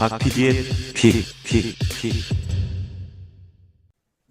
박 PD의 픽.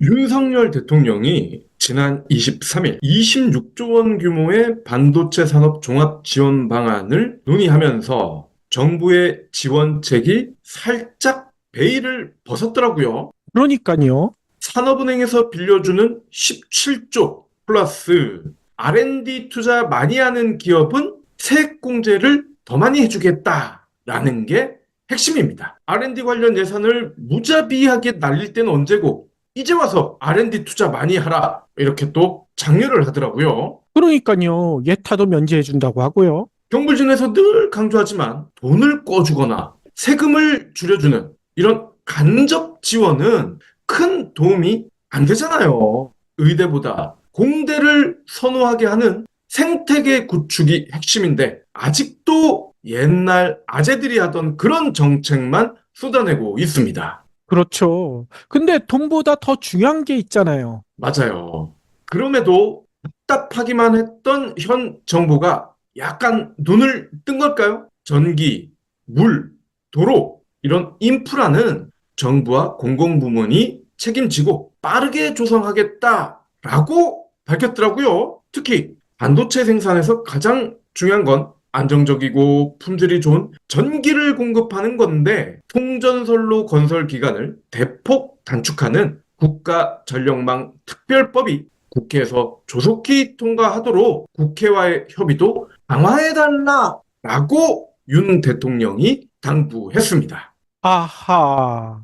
윤석열 대통령이 지난 23일 26조 원 규모의 반도체 산업 종합 지원 방안을 논의하면서 정부의 지원책이 살짝 베일을 벗었더라고요. 그러니까요. 산업은행에서 빌려주는 17조 플러스 R&D 투자 많이 하는 기업은 세액공제를 더 많이 해주겠다라는 게 핵심입니다. R&D 관련 예산을 무자비하게 날릴 때는 언제고 이제 와서 R&D 투자 많이 하라 이렇게 또 장려를 하더라고요. 그러니까요. 예타도 면제해준다고 하고요. 경불진에서 늘 강조하지만 돈을 꿔주거나 세금을 줄여주는 이런 간접 지원은 큰 도움이 안 되잖아요. 의대보다 공대를 선호하게 하는 생태계 구축이 핵심인데 아직도 옛날 아재들이 하던 그런 정책만 쏟아내고 있습니다. 그렇죠. 근데 돈보다 더 중요한 게 있잖아요. 맞아요. 그럼에도 답답하기만 했던 현 정부가 약간 눈을 뜬 걸까요? 전기, 물, 도로 이런 인프라는 정부와 공공부문이 책임지고 빠르게 조성하겠다라고 밝혔더라고요. 특히 반도체 생산에서 가장 중요한 건 안정적이고 품질이 좋은 전기를 공급하는 건데 통전선로 건설 기간을 대폭 단축하는 국가전력망 특별법이 국회에서 조속히 통과하도록 국회와의 협의도 강화해달라라고 윤 대통령이 당부했습니다. 아하.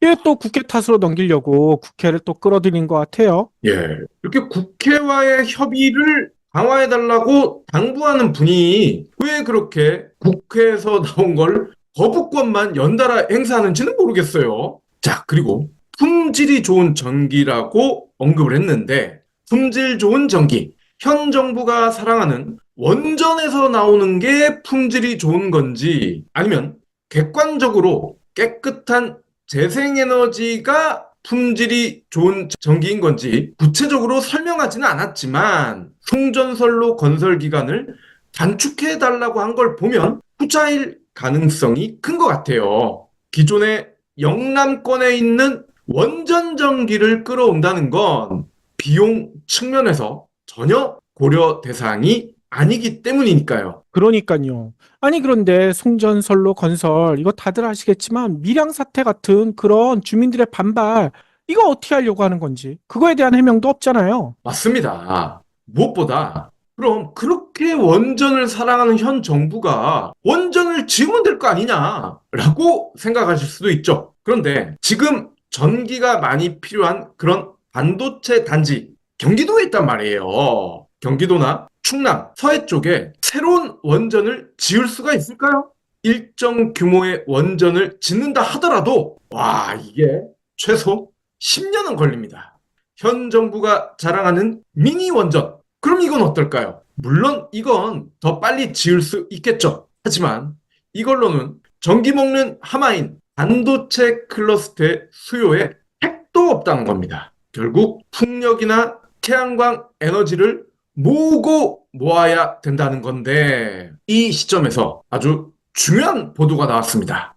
이게 또 국회 탓으로 넘기려고 국회를 또 끌어들인 것 같아요. 예, 이렇게 국회와의 협의를 강화해달라고 당부하는 분이 왜 그렇게 국회에서 나온 걸 거부권만 연달아 행사하는지는 모르겠어요. 자, 그리고 품질이 좋은 전기라고 언급을 했는데 품질 좋은 전기, 현 정부가 사랑하는 원전에서 나오는 게 품질이 좋은 건지 아니면 객관적으로 깨끗한 재생에너지가 품질이 좋은 전기인 건지 구체적으로 설명하지는 않았지만 송전선로 건설 기간을 단축해 달라고 한 걸 보면 후자일 가능성이 큰 것 같아요. 기존의 영남권에 있는 원전 전기를 끌어온다는 건 비용 측면에서 전혀 고려 대상이 아니기 때문이니까요. 그러니까요. 아니, 그런데 송전선로 건설, 이거 다들 아시겠지만 밀양 사태 같은 그런 주민들의 반발, 이거 어떻게 하려고 하는 건지, 그거에 대한 해명도 없잖아요. 맞습니다. 무엇보다 그럼 그렇게 원전을 사랑하는 현 정부가 원전을 지으면 될 거 아니냐라고 생각하실 수도 있죠. 그런데 지금 전기가 많이 필요한 그런 반도체 단지 경기도에 있단 말이에요. 경기도나 충남, 서해 쪽에 새로운 원전을 지을 수가 있을까요? 일정 규모의 원전을 짓는다 하더라도 와, 이게 최소 10년은 걸립니다. 현 정부가 자랑하는 미니 원전. 그럼 이건 어떨까요? 물론 이건 더 빨리 지을 수 있겠죠. 하지만 이걸로는 전기 먹는 하마인 반도체 클러스터의 수요에 택도 없다는 겁니다. 결국 풍력이나 태양광 에너지를 모으고 모아야 된다는 건데 이 시점에서 아주 중요한 보도가 나왔습니다.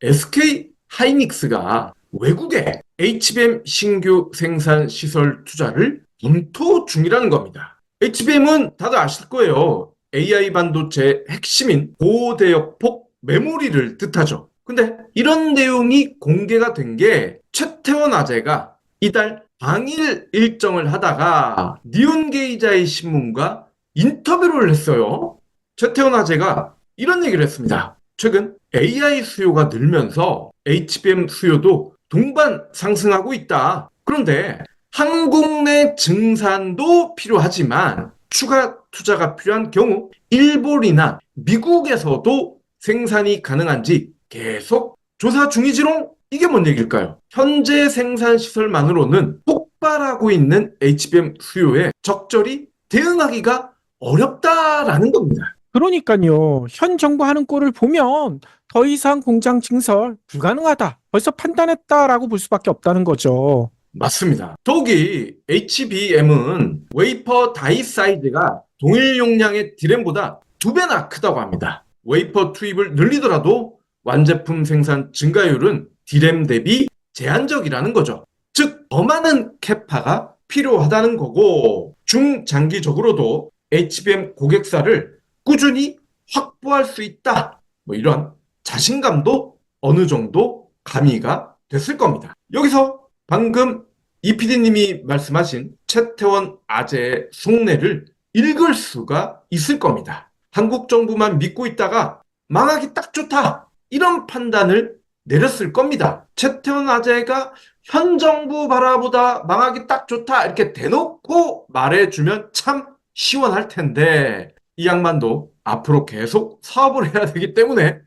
SK 하이닉스가 외국에 HBM 신규 생산 시설 투자를 검토 중이라는 겁니다. HBM은 다들 아실 거예요. AI 반도체의 핵심인 고대역폭 메모리를 뜻하죠. 근데 이런 내용이 공개가 된 게 최태원 아재가 이달 당일 일정을 하다가 니온게이자의 신문과 인터뷰를 했어요. 최태원 아재가 이런 얘기를 했습니다. 최근 AI 수요가 늘면서 HBM 수요도 동반 상승하고 있다. 그런데 한국 내 증산도 필요하지만 추가 투자가 필요한 경우 일본이나 미국에서도 생산이 가능한지 계속 조사 중이지롱? 이게 뭔 얘기일까요? 현재 생산 시설만으로는 폭발하고 있는 HBM 수요에 적절히 대응하기가 어렵다라는 겁니다. 그러니까요. 현 정부 하는 꼴을 보면 더 이상 공장 증설 불가능하다. 벌써 판단했다라고 볼 수밖에 없다는 거죠. 맞습니다. 더욱이 HBM은 웨이퍼 다이 사이즈가 동일 용량의 D램보다 2배나 크다고 합니다. 웨이퍼 투입을 늘리더라도 완제품 생산 증가율은 D램 대비 제한적이라는 거죠. 즉, 더 많은 캐파가 필요하다는 거고, 중장기적으로도 HBM 고객사를 꾸준히 확보할 수 있다. 뭐 이런 자신감도 어느 정도 가미가 됐을 겁니다. 여기서 방금 이 PD님이 말씀하신 최태원 아재의 속내를 읽을 수가 있을 겁니다. 한국 정부만 믿고 있다가 망하기 딱 좋다, 이런 판단을 내렸을 겁니다. 최태원 아재가 현 정부 바라보다 망하기 딱 좋다 이렇게 대놓고 말해주면 참 시원할 텐데, 이 양반도 앞으로 계속 사업을 해야 되기 때문에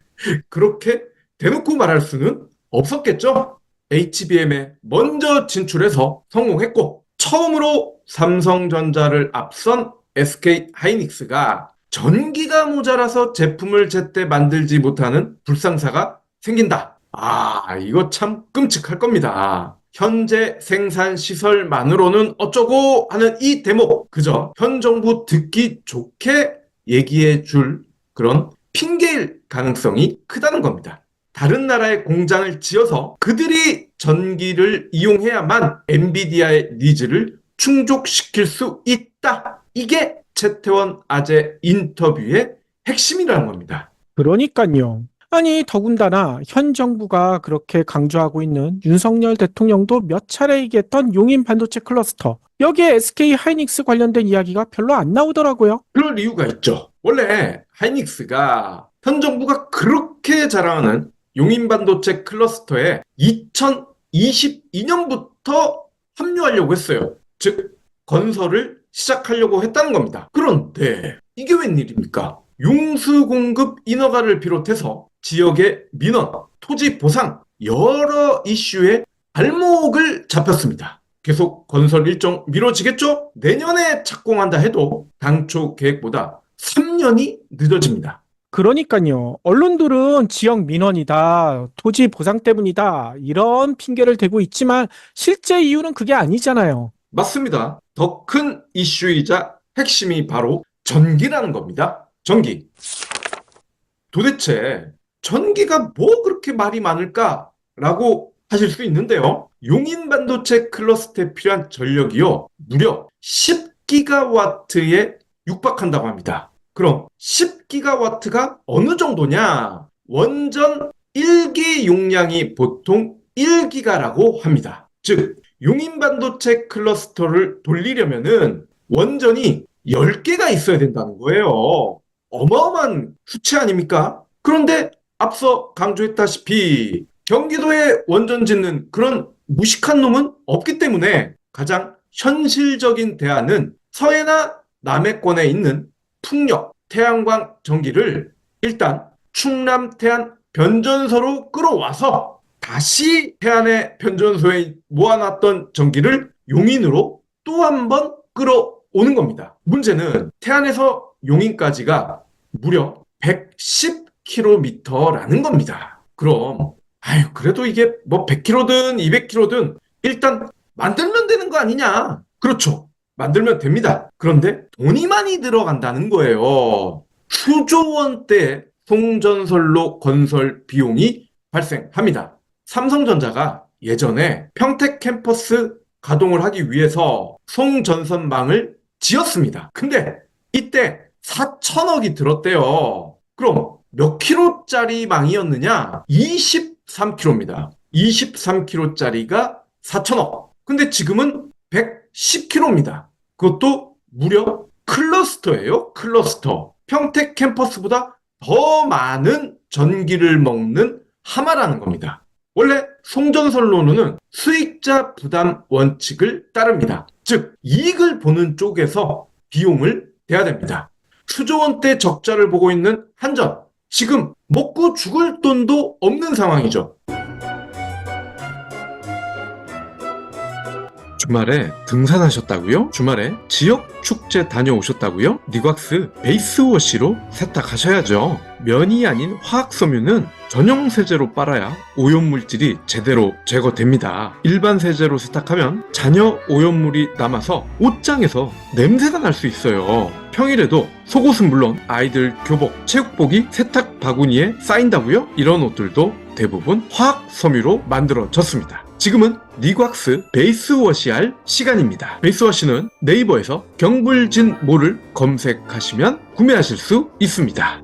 그렇게 대놓고 말할 수는 없었겠죠. HBM에 먼저 진출해서 성공했고, 처음으로 삼성전자를 앞선 SK 하이닉스가 전기가 모자라서 제품을 제때 만들지 못하는 불상사가 생긴다. 이거 참 끔찍할 겁니다. 현재 생산 시설만으로는 어쩌고 하는 이 대목, 그저 현 정부 듣기 좋게 얘기해 줄 그런 핑계일 가능성이 크다는 겁니다. 다른 나라의 공장을 지어서 그들이 전기를 이용해야만 엔비디아의 니즈를 충족시킬 수 있다. 이게 최태원 아재 인터뷰의 핵심이라는 겁니다. 그러니까요. 아니, 더군다나 현 정부가 그렇게 강조하고 있는 윤석열 대통령도 몇 차례 얘기했던 용인 반도체 클러스터. 여기에 SK 하이닉스 관련된 이야기가 별로 안 나오더라고요. 그럴 이유가 있죠. 원래 하이닉스가 현 정부가 그렇게 자랑하는 용인 반도체 클러스터에 2022년부터 합류하려고 했어요. 즉, 건설을 시작하려고 했다는 겁니다. 그런데 이게 웬일입니까? 용수 공급 인허가를 비롯해서 지역의 민원, 토지 보상, 여러 이슈에 발목을 잡혔습니다. 계속 건설 일정 미뤄지겠죠? 내년에 착공한다 해도 당초 계획보다 3년이 늦어집니다. 그러니까요. 언론들은 지역 민원이다, 토지 보상 때문이다, 이런 핑계를 대고 있지만 실제 이유는 그게 아니잖아요. 맞습니다. 더 큰 이슈이자 핵심이 바로 전기라는 겁니다. 전기. 도대체 전기가 뭐 그렇게 말이 많을까라고 하실 수 있는데요. 용인 반도체 클러스터에 필요한 전력이요, 무려 10기가와트에 육박한다고 합니다. 그럼 10기가와트가 어느 정도냐? 원전 1기 용량이 보통 1기가라고 합니다. 즉, 용인 반도체 클러스터를 돌리려면은 원전이 10개가 있어야 된다는 거예요. 어마어마한 수치 아닙니까? 그런데 앞서 강조했다시피 경기도에 원전 짓는 그런 무식한 놈은 없기 때문에 가장 현실적인 대안은 서해나 남해권에 있는 풍력, 태양광 전기를 일단 충남 태안 변전소로 끌어와서 다시 태안의 변전소에 모아놨던 전기를 용인으로 또 한 번 끌어오는 겁니다. 문제는 태안에서 용인까지가 무려 110km라는 겁니다. 그럼 그래도 이게 뭐 100km든 200km든 일단 만들면 되는 거 아니냐? 그렇죠. 만들면 됩니다. 그런데 돈이 많이 들어간다는 거예요. 수조 원대 송전선로 건설 비용이 발생합니다. 삼성전자가 예전에 평택 캠퍼스 가동을 하기 위해서 송전선망을 지었습니다. 근데 이때 4천억이 들었대요. 그럼 몇 킬로짜리 망이었느냐? 23km입니다. 23km짜리가 4천억. 근데 지금은 110km입니다. 그것도 무려 클러스터예요. 클러스터. 평택 캠퍼스보다 더 많은 전기를 먹는 하마라는 겁니다. 원래 송전선로는 수익자 부담 원칙을 따릅니다. 즉, 이익을 보는 쪽에서 비용을 대야 됩니다. 수조 원대 적자를 보고 있는 한전. 지금 먹고 죽을 돈도 없는 상황이죠. 주말에 등산하셨다고요? 주말에 지역 축제 다녀오셨다고요? 니곽스 베이스워시로 세탁하셔야죠. 면이 아닌 화학섬유는 전용 세제로 빨아야 오염물질이 제대로 제거됩니다. 일반 세제로 세탁하면 잔여 오염물이 남아서 옷장에서 냄새가 날 수 있어요. 평일에도 속옷은 물론 아이들 교복, 체육복이 세탁 바구니에 쌓인다고요? 이런 옷들도 대부분 화학 섬유로 만들어졌습니다. 지금은 니곽스 베이스워시할 시간입니다. 베이스워시는 네이버에서 경불진모를 검색하시면 구매하실 수 있습니다.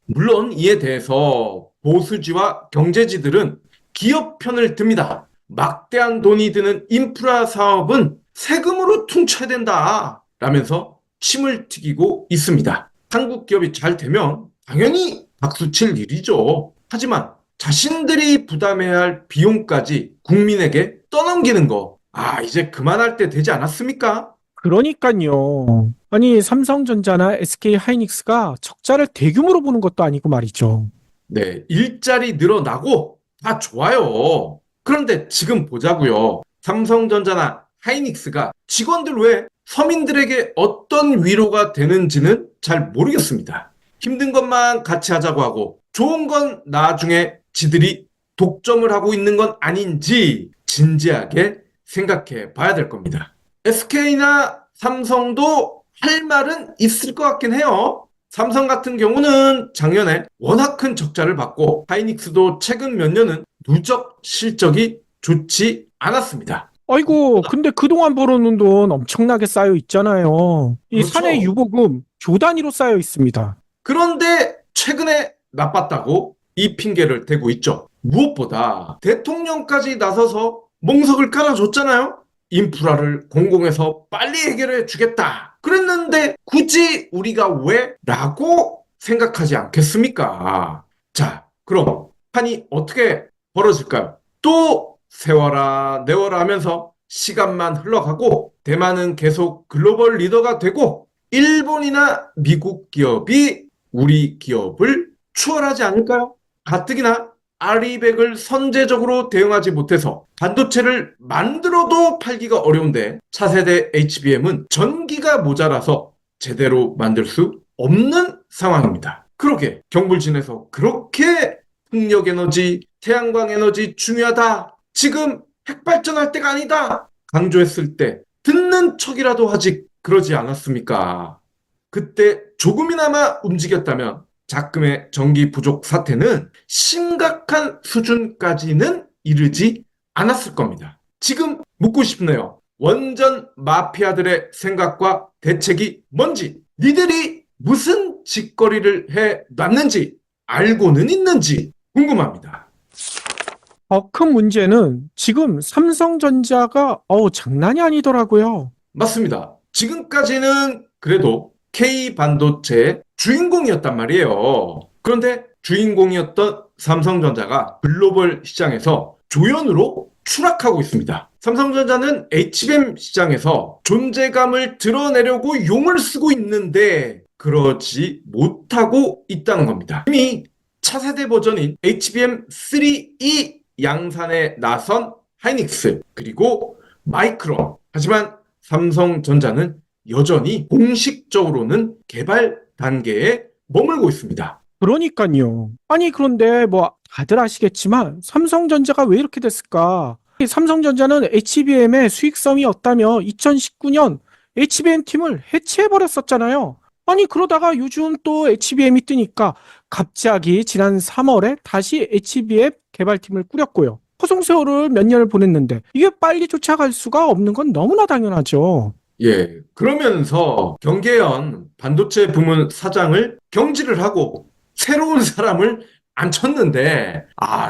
물론 이에 대해서 보수지와 경제지들은 기업 편을 듭니다. 막대한 돈이 드는 인프라 사업은 세금으로 퉁쳐야 된다 라면서 침을 튀기고 있습니다. 한국 기업이 잘 되면 당연히 박수칠 일이죠. 하지만 자신들이 부담해야 할 비용까지 국민에게 떠넘기는 거, 이제 그만할 때 되지 않았습니까? 그러니까요. 아니, 삼성전자나 SK하이닉스가 적자를 대규모로 보는 것도 아니고 말이죠. 네, 일자리 늘어나고 다 좋아요. 그런데 지금 보자고요. 삼성전자나 하이닉스가 직원들 외에 서민들에게 어떤 위로가 되는지는 잘 모르겠습니다. 힘든 것만 같이 하자고 하고 좋은 건 나중에 지들이 독점을 하고 있는 건 아닌지 진지하게 생각해 봐야 될 겁니다. SK나 삼성도 할 말은 있을 것 같긴 해요. 삼성 같은 경우는 작년에 워낙 큰 적자를 받고 하이닉스도 최근 몇 년은 누적 실적이 좋지 않았습니다. 아이고, 근데 그동안 벌어놓은 돈 엄청나게 쌓여 있잖아요. 이 그렇죠. 사내 유보금 조 단위로 쌓여 있습니다. 그런데 최근에 나빴다고 이 핑계를 대고 있죠. 무엇보다 대통령까지 나서서 몽석을 깔아줬잖아요. 인프라를 공공에서 빨리 해결해 주겠다. 그랬는데 굳이 우리가 왜? 라고 생각하지 않겠습니까? 자, 그럼 판이 어떻게 벌어질까요? 또 세워라 내워라 하면서 시간만 흘러가고 대만은 계속 글로벌 리더가 되고 일본이나 미국 기업이 우리 기업을 추월하지 않을까요? 가뜩이나 아리백을 선제적으로 대응하지 못해서 반도체를 만들어도 팔기가 어려운데 차세대 HBM은 전기가 모자라서 제대로 만들 수 없는 상황입니다. 그러게 경불진에서 그렇게 풍력에너지, 태양광에너지 중요하다. 지금 핵발전할 때가 아니다. 강조했을 때 듣는 척이라도 하지 그러지 않았습니까? 그때 조금이나마 움직였다면 작금의 전기 부족 사태는 심각한 수준까지는 이르지 않았을 겁니다. 지금 묻고 싶네요. 원전 마피아들의 생각과 대책이 뭔지, 니들이 무슨 짓거리를 해놨는지 알고는 있는지 궁금합니다. 큰 문제는 지금 삼성전자가 장난이 아니더라고요. 맞습니다. 지금까지는 그래도 K 반도체의 주인공이었단 말이에요. 그런데 주인공이었던 삼성전자가 글로벌 시장에서 조연으로 추락하고 있습니다. 삼성전자는 HBM 시장에서 존재감을 드러내려고 용을 쓰고 있는데 그러지 못하고 있다는 겁니다. 이미 차세대 버전인 HBM3E 양산에 나선 하이닉스 그리고 마이크론, 하지만 삼성전자는 여전히 공식적으로는 개발 단계에 머물고 있습니다. 그러니까요. 아니, 그런데 다들 아시겠지만 삼성전자가 왜 이렇게 됐을까? 삼성전자는 HBM의 수익성이 없다며 2019년 HBM 팀을 해체해버렸었잖아요. 아니, 그러다가 요즘 또 HBM이 뜨니까 갑자기 지난 3월에 다시 HBM 개발팀을 꾸렸고요. 허송세월을 몇 년을 보냈는데 이게 빨리 쫓아갈 수가 없는 건 너무나 당연하죠. 예, 그러면서 경계현 반도체 부문 사장을 경질을 하고 새로운 사람을 앉혔는데,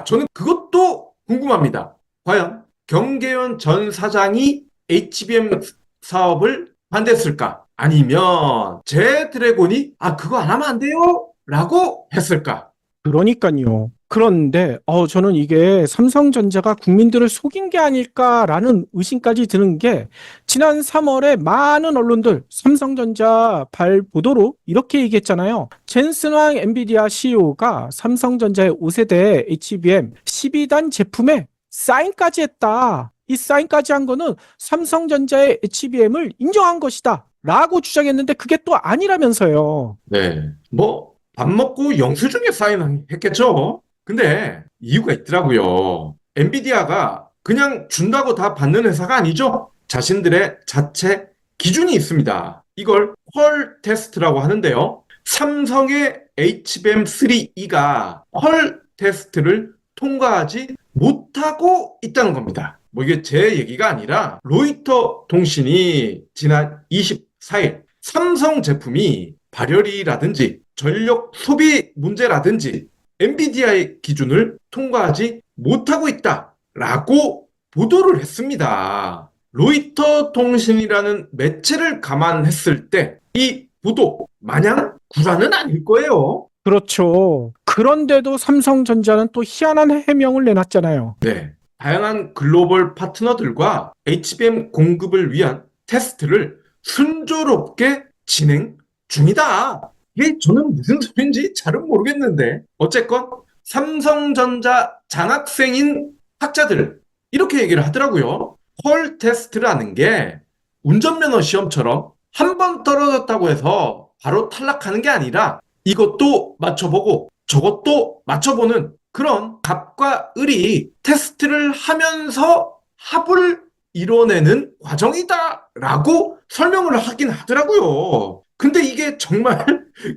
저는 그것도 궁금합니다. 과연 경계현 전 사장이 HBM 사업을 반대했을까? 아니면 제 드래곤이 그거 안 하면 안 돼요? 라고 했을까? 그러니까요. 그런데 저는 이게 삼성전자가 국민들을 속인 게 아닐까라는 의심까지 드는 게 지난 3월에 많은 언론들 삼성전자 발보도로 이렇게 얘기했잖아요. 젠슨 황 엔비디아 CEO가 삼성전자의 5세대 HBM 12단 제품에 사인까지 했다. 이 사인까지 한 거는 삼성전자의 HBM을 인정한 것이다. 라고 주장했는데 그게 또 아니라면서요. 네, 밥 먹고 영수증에 사인했겠죠? 근데 이유가 있더라고요. 엔비디아가 그냥 준다고 다 받는 회사가 아니죠. 자신들의 자체 기준이 있습니다. 이걸 퀄 테스트라고 하는데요. 삼성의 HBM3E가 퀄 테스트를 통과하지 못하고 있다는 겁니다. 뭐 이게 제 얘기가 아니라 로이터 통신이 지난 24일 삼성 제품이 발열이라든지 전력 소비 문제라든지 엔비디아의 기준을 통과하지 못하고 있다라고 보도를 했습니다. 로이터 통신이라는 매체를 감안했을 때 이 보도 마냥 구라는 아닐 거예요. 그렇죠. 그런데도 삼성전자는 또 희한한 해명을 내놨잖아요. 네. 다양한 글로벌 파트너들과 HBM 공급을 위한 테스트를 순조롭게 진행 중이다. 이게 저는 무슨 소리인지 잘은 모르겠는데 어쨌건 삼성전자 장학생인 학자들 이렇게 얘기를 하더라고요. 퀄 테스트라는 게 운전면허 시험처럼 한 번 떨어졌다고 해서 바로 탈락하는 게 아니라 이것도 맞춰보고 저것도 맞춰보는 그런 갑과 을이 테스트를 하면서 합을 이뤄내는 과정이다라고 설명을 하긴 하더라고요. 근데 이게 정말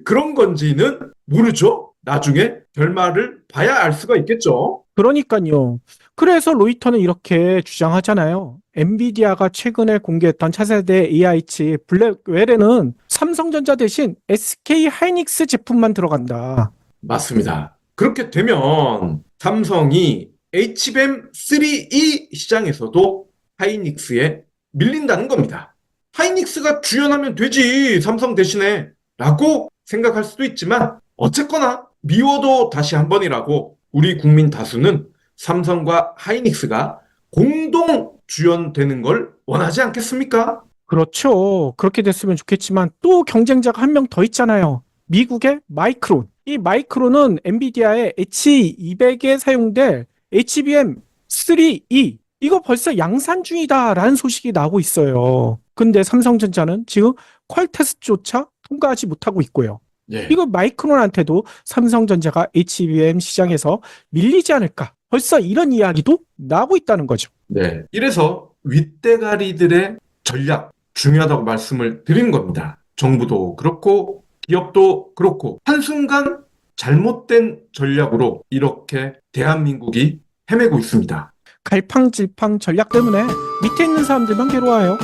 그런 건지는 모르죠. 나중에 결말을 봐야 알 수가 있겠죠. 그러니까요. 그래서 로이터는 이렇게 주장하잖아요. 엔비디아가 최근에 공개했던 차세대 AI 블랙웰에는 삼성전자 대신 SK 하이닉스 제품만 들어간다. 맞습니다. 그렇게 되면 삼성이 HBM3E 시장에서도 하이닉스에 밀린다는 겁니다. 하이닉스가 주연하면 되지, 삼성 대신에 라고 생각할 수도 있지만 어쨌거나 미워도 다시 한 번이라고 우리 국민 다수는 삼성과 하이닉스가 공동 주연되는 걸 원하지 않겠습니까? 그렇죠. 그렇게 됐으면 좋겠지만 또 경쟁자가 한 명 더 있잖아요. 미국의 마이크론. 이 마이크론은 엔비디아의 H200에 사용될 HBM3E 이거 벌써 양산 중이다라는 소식이 나오고 있어요. 근데 삼성전자는 지금 퀄 테스트조차 통과하지 못하고 있고요. 예. 이거 마이크론한테도 삼성전자가 HBM 시장에서 밀리지 않을까? 벌써 이런 이야기도 나오고 있다는 거죠. 네. 이래서 윗대가리들의 전략 중요하다고 말씀을 드린 겁니다. 정부도 그렇고 기업도 그렇고 한순간 잘못된 전략으로 이렇게 대한민국이 헤매고 있습니다. 갈팡질팡 전략 때문에 밑에 있는 사람들만 괴로워요.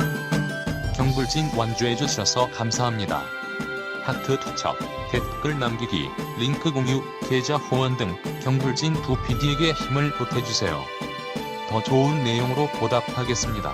경불진 완주해 주셔서 감사합니다. 하트 투척, 댓글 남기기, 링크 공유, 계좌 후원 등 경불진 두 PD에게 힘을 보태주세요. 더 좋은 내용으로 보답하겠습니다.